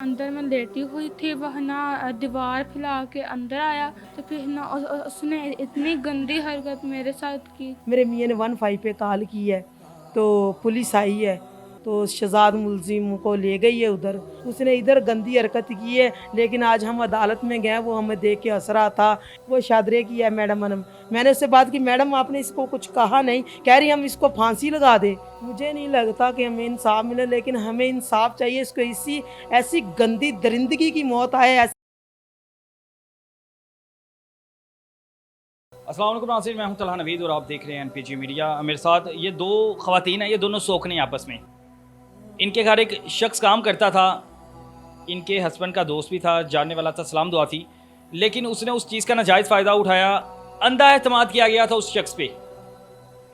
अंदर मैं लेटी हुई थी, वह ना दीवार फैला के अंदर आया, तो फिर ना उसने इतनी गंदी हरकत मेरे साथ की। मेरे मियाँ ने 15 पे कॉल की है तो पुलिस आई है, तो शहजाद मुलजिम को ले गई है उधर। उसने इधर गंदी हरकत की है, लेकिन आज हम अदालत में गए, वो हमें देख के हंस रहा था। वो शादरे की है मैडम। मैंने उससे बात की, मैडम आपने इसको कुछ कहा नहीं? कह रही हम इसको फांसी लगा दे। मुझे नहीं लगता कि हमें इंसाफ मिले, लेकिन हमें इंसाफ चाहिए। इसको इसी ऐसी गंदी दरिंदगी की मौत आए। अस्सलाम वालेकुम नाज़रीन, मैं हूं तलहा नवीद और आप देख रहे हैं एनपीजी मीडिया। मेरे साथ ये दो ख़वातीन हैं, ये दोनों सोखने आपस में। इनके घर एक शख्स काम करता था, इनके हस्बैंड का दोस्त भी था, जानने वाला था, सलाम दुआ थी। लेकिन उसने उस चीज़ का नाजायज़ फ़ायदा उठाया। अंधा एतमाद किया गया था उस शख्स पे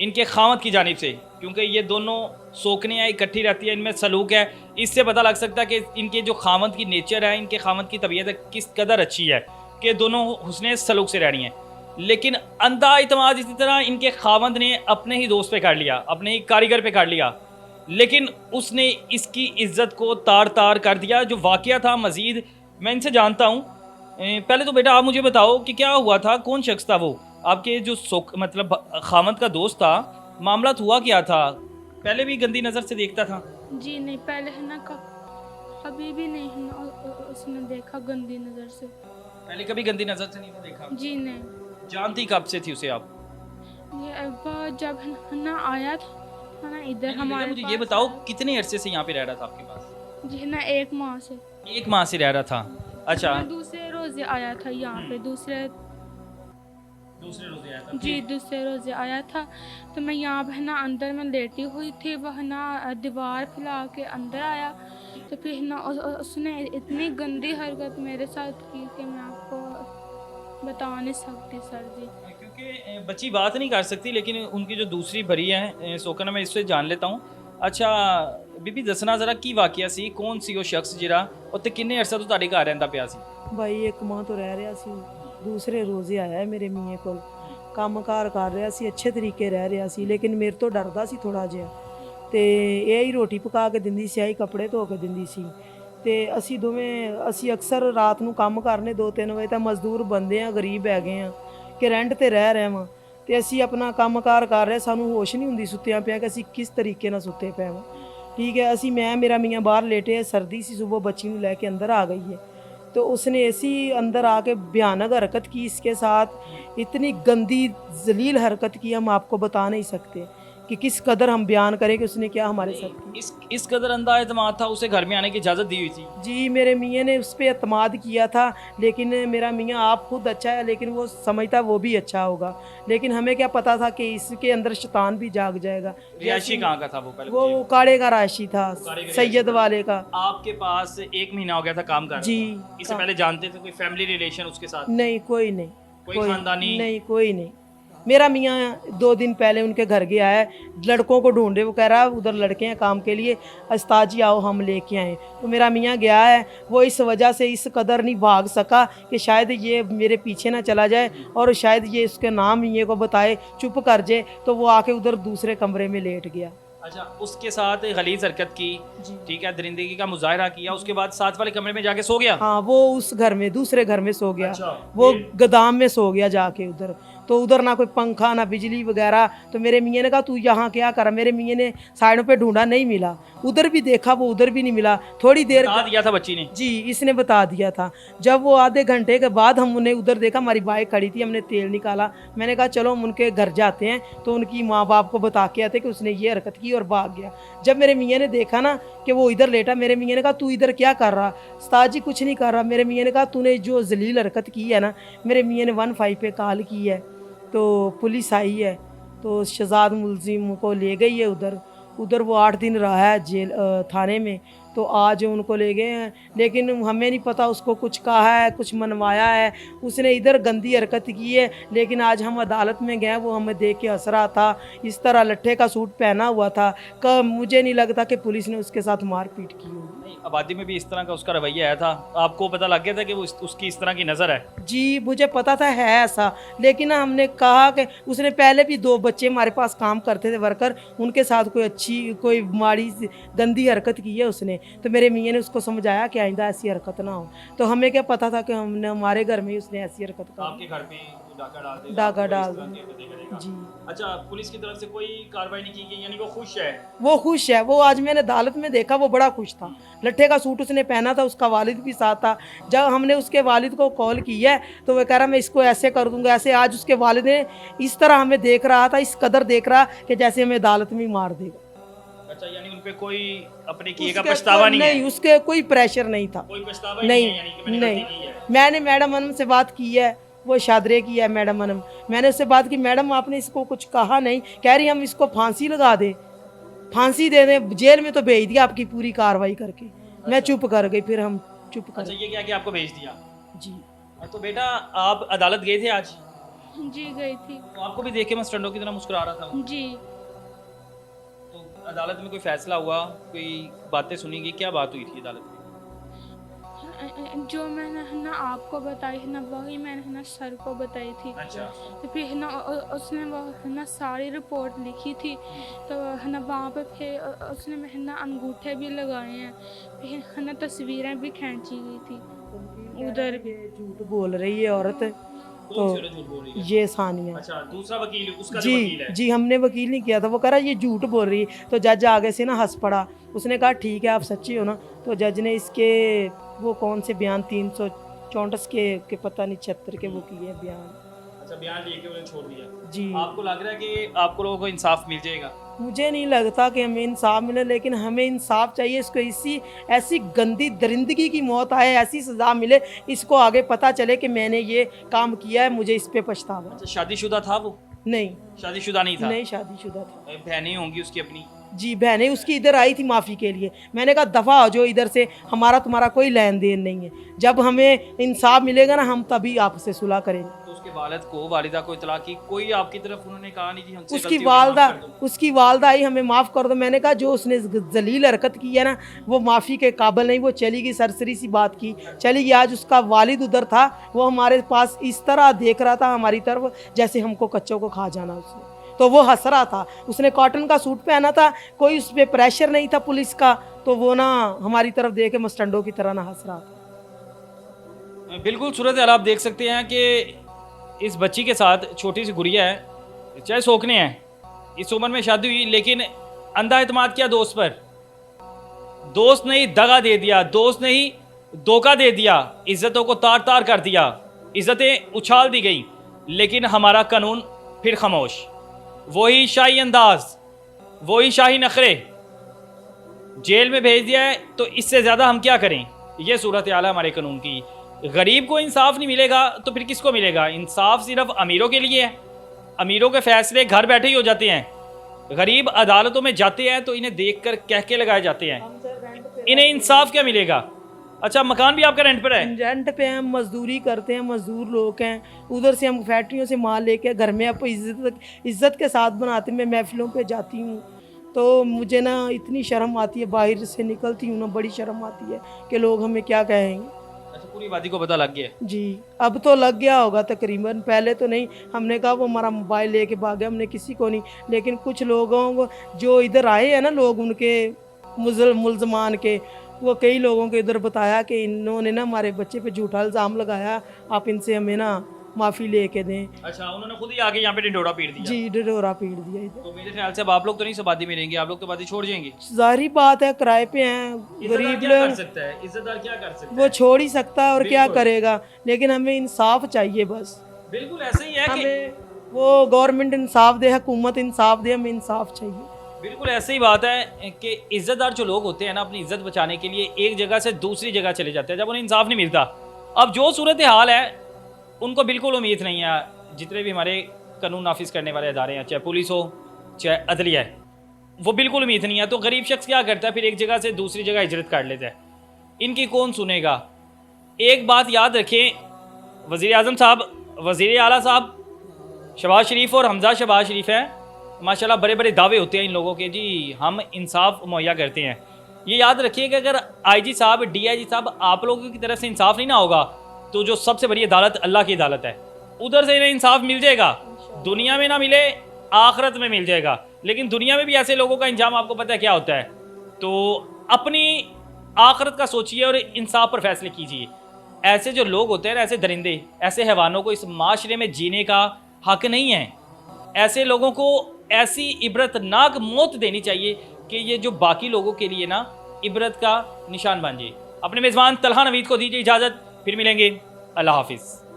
इनके खामद की जानिब से, क्योंकि ये दोनों सोखने हैं, इकट्ठी रहती है, इनमें सलूक है। इससे पता लग सकता है कि इनके जो खामद की नेचर है, इनके खामद की तबीयत किस कदर अच्छी है कि दोनों हुस्ने सलूक से रह रही हैं। लेकिन अंधा इतमाद इसी तरह इनके खावंद ने अपने ही दोस्त पे कर लिया, अपने ही कारीगर पे कर लिया, लेकिन उसने इसकी इज्जत को तार तार कर दिया। जो वाकया था मज़ीद मैं इनसे जानता हूँ। पहले तो बेटा आप मुझे बताओ कि क्या हुआ था, कौन शख्स था वो आपके जो मतलब खावंद का दोस्त था? मामला हुआ क्या था? पहले भी गंदी नज़र से देखता था? जी नहीं, पहले है ना कभी भी नहीं है ना उसने देखा गंदी नज़र से। पहले कभी गंदी नज़र से नहीं था देखा? जी नहीं। जानती कब से थी उसे आप? ये वो जब है ना आया था ना इधर नहीं, हमारे मुझे पास ये बताओ आया। कितने अरसे से यहाँ पे रह रहा था आपके पास? जी है ना 1 माह से। 1 माह से रह रहा था। अच्छा, मैं दूसरे रोज़े आया था यहाँ पे, दूसरे रोज़े आया था जी दूसरे रोज़े आया था। तो मैं यहाँ पे ना अंदर मैं लेटी हुई थी, वह ना दीवार फैला के अंदर आया, तो फिर ना उसने इतनी गंदी हरकत मेरे साथ की कि मैं आपको बता नहीं सकती सर जी। क्योंकि बच्ची बात नहीं कर सकती, लेकिन उनकी जो दूसरी भरी है सोकना, मैं इससे जान लेता हूँ। अच्छा बीबी दसना जरा की वाकया सी, कौन सी वो शख्स जिरा उत्ते किन्ने अरसा तो ਤੁਹਾਡੇ घर रहंदा पिया सी? भाई 1 माह तो रह रहा सी। दूसरे रोज़े आया है मेरे मियाँ को। ਕੰਮ ਕਾਰ ਕਰ ਰਿਹਾ ਸੀ, ਅੱਛੇ ਤਰੀਕੇ ਰਹਿ ਰਿਹਾ ਸੀ, ਲੇਕਿਨ ਮੇਰੇ ਤੋਂ ਡਰਦਾ ਸੀ ਥੋੜਾ ਜਿਹਾ। ਤੇ ਇਹ ਹੀ ਰੋਟੀ ਪਕਾ ਕੇ ਦਿੰਦੀ ਸੀ, ਆਹੀ ਕੱਪੜੇ ਧੋ ਕੇ ਦਿੰਦੀ ਸੀ। ਤੇ ਅਸੀਂ ਅਕਸਰ ਰਾਤ ਨੂੰ ਕੰਮ ਕਰਨੇ 2-3 ਵਜੇ, ਤਾਂ ਮਜ਼ਦੂਰ ਬੰਦੇ ਆ, ਗਰੀਬ ਹੈਗੇ ਆ ਕਿ ਰੈਂਟ ਤੇ ਰਹਿ ਰਹੇ ਵਾਂ। ਤੇ ਅਸੀਂ ਆਪਣਾ ਕੰਮ ਕਾਰ ਕਰ ਰਹੇ, ਸਾਨੂੰ ਹੋਸ਼ ਨਹੀਂ ਹੁੰਦੀ ਸੁੱਤਿਆਂ ਪਿਆ ਕਿ ਅਸੀਂ ਕਿਸ ਤਰੀਕੇ ਨਾਲ ਸੁੱਤੇ ਪਏ ਵਾਂ। ਠੀਕ ਹੈ, ਮੈਂ ਮੇਰਾ ਮੀਆਂ ਬਾਹਰ ਲੇਟੇ, ਸਰਦੀ ਸੀ, सुबह बच्ची ਨੂੰ ਲੈ ਕੇ ਅੰਦਰ ਆ गई है। तो उसने ऐसी अंदर आके भयानक हरकत की इसके साथ, इतनी गंदी जलील हरकत की, हम आपको बता नहीं सकते कि किस कदर हम बयान करें कि उसने क्या हमारे साथ की। इस कदर अंधा एतमाद था, उसे घर में आने की इजाज़त दी हुई थी? जी, मेरे मियाँ ने उस पर एतमाद किया था, लेकिन मेरा मियाँ आप खुद अच्छा है, लेकिन वो समझता वो भी अच्छा होगा, लेकिन हमें क्या पता था कि इसके अंदर शैतान भी जाग जाएगा। रिहायशी कहाँ का था वो पहले? वो काड़े का राशि था, सैयद वाले का। आपके पास 1 महीना हो गया था काम कर? जी। इससे पहले जानते थे कोई फैमिली रिलेशन उसके साथ? नहीं, कोई नहीं। कोई खानदानी? नहीं, कोई नहीं। मेरा मियाँ 2 दिन पहले उनके घर गया है, लड़कों को ढूंढे। वो कह रहा है उधर लड़के हैं काम के लिए, उस्ताद जी आओ हम लेके आए। तो मेरा मियाँ गया है, वो इस वजह से इस कदर नहीं भाग सका कि शायद ये मेरे पीछे ना चला जाए और शायद ये उसके नाम ये को बताए, चुप कर जाए। तो वो आके उधर दूसरे कमरे में लेट गया। अच्छा, उसके साथ गलीज हरकत की, ठीक है, दरिंदगी का मुजाहरा किया, उसके बाद साथ वाले कमरे में जाके सो गया? हाँ, वो उस घर में, दूसरे घर में सो गया। अच्छा, वो गोदाम में सो गया जाके उधर। तो उधर ना कोई पंखा ना बिजली वगैरह। तो मेरे मियाँ ने कहा तू यहाँ क्या कर? मेरे मियाँ ने साइडों पे ढूंढा, नहीं मिला। उधर भी देखा, वो उधर भी नहीं मिला। थोड़ी देर बता दिया था बच्ची ने? जी, इसने बता दिया था। जब वो आधे घंटे के बाद हम उन्हें उधर देखा, हमारी बाइक खड़ी थी, हमने तेल निकाला। मैंने कहा चलो हम उनके घर जाते हैं, तो उनकी माँ बाप को बता के आते कि उसने ये हरकत की, और भाग गया। जब मेरे मियाँ ने देखा ना कि वो इधर लेटा, मेरे मियाँ ने कहा तू इधर क्या कर रहा? उस्ताद जी कुछ नहीं कर रहा। मेरे मियाँ ने कहा तूने जो जलील हरकत की है ना। मेरे मियाँ ने 15 पे कॉल की है, तो पुलिस आई है, तो शहजाद मुलजिम को ले गई है उधर वो 8 दिन रहा है जेल थाने में। तो आज उनको ले गए हैं, लेकिन हमें नहीं पता उसको कुछ कहा है, कुछ मनवाया है। उसने इधर गंदी हरकत की है, लेकिन आज हम अदालत में गए, वो हमें देख के हंस रहा था, इस तरह लट्ठे का सूट पहना हुआ था। मुझे नहीं लगता कि पुलिस ने उसके साथ मारपीट की होगी। नहीं, आबादी में भी इस तरह का उसका रवैया आया था, आपको पता लग गया था कि वो उसकी इस तरह की नज़र है? जी, मुझे पता था है ऐसा, लेकिन हमने कहा कि उसने पहले भी 2 बच्चे हमारे पास काम करते थे वर्कर, उनके साथ कोई माड़ी गंदी हरकत की है उसने। तो मेरे मियाँ ने उसको समझाया कि आइंदा ऐसी हरकत ना हो। तो हमें क्या पता था कि हमने हमारे घर में ही उसने ऐसी हरकत कर आपके घर पे डाका डाल देगा, डाका आपको इस डाल तरह देगा। के पते करेगा। जी अच्छा, पुलिस की तरफ से कोई कार्रवाई नहीं की गई, यानी वो खुश है। वो खुश है। वो आज मैंने अदालत में देखा, वो बड़ा खुश था। लट्ठे का सूट उसने पहना था, उसका वालिद भी साथ था। जब हमने उसके वालिद को कॉल की है तो वो कह रहा मैं इसको ऐसे कर दूंगा ऐसे। आज उसके वालिद ने इस तरह हमें देख रहा था, इस कदर देख रहा कि जैसे हमें अदालत में ही मार देगा। अच्छा, यानी उन पे कोई अपने किए का उसके पछतावा कोई- नहीं नहीं, है। उसके कोई प्रेशर नहीं था। कोई पछतावा ही नहीं है, यानी कि नहीं मैंने नहीं, गलती की है। मैंने मैडम अनम से बात की है, वो शादरे की है मैडम अनम। मैंने उससे बात की, मैडम आपने इसको कुछ कहा नहीं? कह रही हम इसको फांसी लगा दे, फांसी दे दें, जेल में तो भेज दिया आपकी पूरी कार्रवाई करके। मैं चुप कर गई, फिर हम चुप कर अच्छा, ये क्या कि आपको भेज दिया। जी। तो बेटा, आप अदालत गए थे आज? जी गई थी। तो आपको भी देख के मैं स्टंडों की तरह मुस्कुरा रहा था वो। जी तो अदालत में कोई फैसला हुआ, कोई बातें सुनी गई, क्या बात हुई थी अदालत में? जो मैंने है ना आपको बताई है ना वही मैंने है ना सर को बताई थी। अच्छा, तो फिर है ना उसने वो है ना सारी रिपोर्ट लिखी थी। तो है ना वहाँ पे फिर उसने है ना अंगूठे भी लगाए हैं, फिर है ना तस्वीरें भी खींची गई थी उधर भी। झूठ बोल रही है औरत। कौन सी औरत झूठ बोल रही है? ये सानिया। अच्छा, दूसरा वकील, उसका जो वकील जी है। जी, हमने वकील नहीं किया था। वो कह रहा ये झूठ बोल रही है। तो जज आगे से ना हंस पड़ा। उसने कहा ठीक है आप सच्ची हो ना। तो जज ने इसके वो कौन से बयान 334 के पता नहीं 76 के वो किए बयान। अच्छा, बयान लेके उन्हें छोड़ दिया। जी, आपको लग रहा है कि आपको लोगों को इंसाफ मिल जाएगा? मुझे नहीं लगता कि हमें इंसाफ मिले, लेकिन हमें इंसाफ चाहिए। इसको ऐसी गंदी दरिंदगी की मौत आए, ऐसी सज़ा मिले, इसको आगे पता चले कि मैंने ये काम किया है, मुझे इस पे पछतावा। अच्छा, शादीशुदा था वो? नहीं शादीशुदा नहीं था? नहीं, शादीशुदा था। बहनें होंगी उसकी अपनी? जी, बहनें उसकी इधर आई थी माफ़ी के लिए। मैंने कहा दफ़ा हो जो इधर से, हमारा तुम्हारा कोई लेन देन नहीं है। जब हमें इंसाफ मिलेगा ना हम तभी आपसे सुलह करेंगे। तो उसके वालिद को, वालिदा को इतला की, कोई आपकी तरफ उन्होंने कहा नहीं कि हमसे उसकी गलती हो गई, वालदा माफ़ कर दो? उसकी वालदा आई हमें माफ़ कर दो। मैंने कहा जो उसने जलील हरकत की है ना वो माफ़ी के काबिल नहीं। वो चली गई, सरसरी सी बात की चली गई। आज उसका वालिद उधर था, वो हमारे पास इस तरह देख रहा था हमारी तरफ जैसे हमको कच्चों को खा जाना उसने। तो वो हंस रहा था, उसने कॉटन का सूट पहना था, कोई उस पर प्रेशर नहीं था पुलिस का। तो वो ना हमारी तरफ देख के मस्टंडों की तरह ना हंस रहा था। बिल्कुल सूरत हाल आप देख सकते हैं कि इस बच्ची के साथ छोटी सी गुड़िया है, चाहे सोखने हैं, इस उम्र में शादी हुई, लेकिन अंधा एतमाद किया दोस्त पर। दोस्त ने ही दगा दे दिया, दोस्त ने ही धोखा दे दिया, इज्जतों को तार तार कर दिया, इज्जतें उछाल दी गई। लेकिन हमारा कानून फिर खामोश। वही शाही अंदाज, वही शाही नखरे, जेल में भेज दिया है। तो इससे ज़्यादा हम क्या करें? ये सूरत हाल है हमारे कानून की। गरीब को इंसाफ नहीं मिलेगा तो फिर किसको मिलेगा? इंसाफ सिर्फ अमीरों के लिए है। अमीरों के फैसले घर बैठे ही हो जाते हैं। गरीब अदालतों में जाते हैं तो इन्हें देखकर कह के लगाए जाते हैं, इन्हें इंसाफ क्या मिलेगा? अच्छा, मकान भी आपका रेंट पर है? रेंट पे हम मजदूरी करते हैं, मजदूर लोग हैं। उधर से हम फैक्ट्रियों से माल लेके घर में आप इज्जत के साथ बनाते हैं। मैं महफिलों पे जाती हूँ तो मुझे ना इतनी शर्म आती है, बाहर से निकलती हूँ ना बड़ी शर्म आती है कि लोग हमें क्या कहेंगे। अच्छा, पूरी वादी को पता लग गया है? जी, अब तो लग गया होगा तकरीबन, पहले तो नहीं। हमने कहा वो हमारा मोबाइल लेके भाग गया, हमने किसी को नहीं। लेकिन कुछ लोगों को जो इधर आए हैं ना लोग, उनके मुलजमान के, वो कई लोगों को इधर बताया कि इन्होंने ना हमारे बच्चे पे झूठा इल्ज़ाम लगाया, आप इनसे हमें ना माफ़ी लेके दें। अच्छा, उन्होंने खुद ही आके यहाँ पे ढिंढोरा पीट दिया? जी, ढिढोरा पीट दिया इधर। तो मेरे ख्याल से अब आप लोग तो नहीं सबादी में रहेंगे, आप लोग तो बादी छोड़ जाएंगे। जाहिर बात है, किराए पे हैं, इज्जतदार गरीब क्या कर लोग, सकता है? इज्जतदार क्या कर सकता वो है? छोड़ ही सकता है और क्या बिल्कुल। करेगा। लेकिन हमें इंसाफ चाहिए बस। बिल्कुल ऐसे ही है कि हमें वो गवर्नमेंट इंसाफ दे, हुकूमत इंसाफ दे, हमें इंसाफ चाहिए। बिल्कुल ऐसे ही बात है कि इज्जतदार जो लोग होते हैं ना, अपनी इज्जत बचाने के लिए एक जगह से दूसरी जगह चले जाते हैं जब उन्हें इंसाफ नहीं मिलता। अब जो सूरत हाल है उनको बिल्कुल उम्मीद नहीं है। जितने भी हमारे कानून नाफिज करने वाले अदारे हैं, चाहे पुलिस हो चाहे अदलिया है, वो बिल्कुल उम्मीद नहीं है। तो गरीब शख्स क्या करता है? फिर एक जगह से दूसरी जगह हिजरत कर लेता है। इनकी कौन सुनेगा? एक बात याद रखें, वज़ीर आज़म साहब, वज़ीर आला साहब शहबाज शरीफ और हमजा शहबाज शरीफ हैं, माशाल्लाह बड़े बड़े दावे होते हैं इन लोगों के, जी हम इंसाफ मुहैया करते हैं। ये याद रखिए कि अगर आईजी साहब, डीआईजी साहब आप लोगों की तरफ से इंसाफ नहीं ना होगा तो जो सबसे बड़ी अदालत अल्लाह की अदालत है, उधर से इन्हें इंसाफ मिल जाएगा। दुनिया में ना मिले, आखिरत में मिल जाएगा। लेकिन दुनिया में भी ऐसे लोगों का इंजाम आपको पता है क्या होता है? तो अपनी आखिरत का सोचिए और इंसाफ पर फैसले कीजिए। ऐसे जो लोग होते हैं, ऐसे दरिंदे, ऐसे हैवानों को इस माशरे में जीने का हक नहीं है। ऐसे लोगों को ऐसी इबरतनाक मौत देनी चाहिए कि ये जो बाकी लोगों के लिए ना इबरत का निशान बन जाए। अपने मेज़बान तलहा नवीद को दीजिए इजाज़त, फिर मिलेंगे। अल्लाह हाफिज़।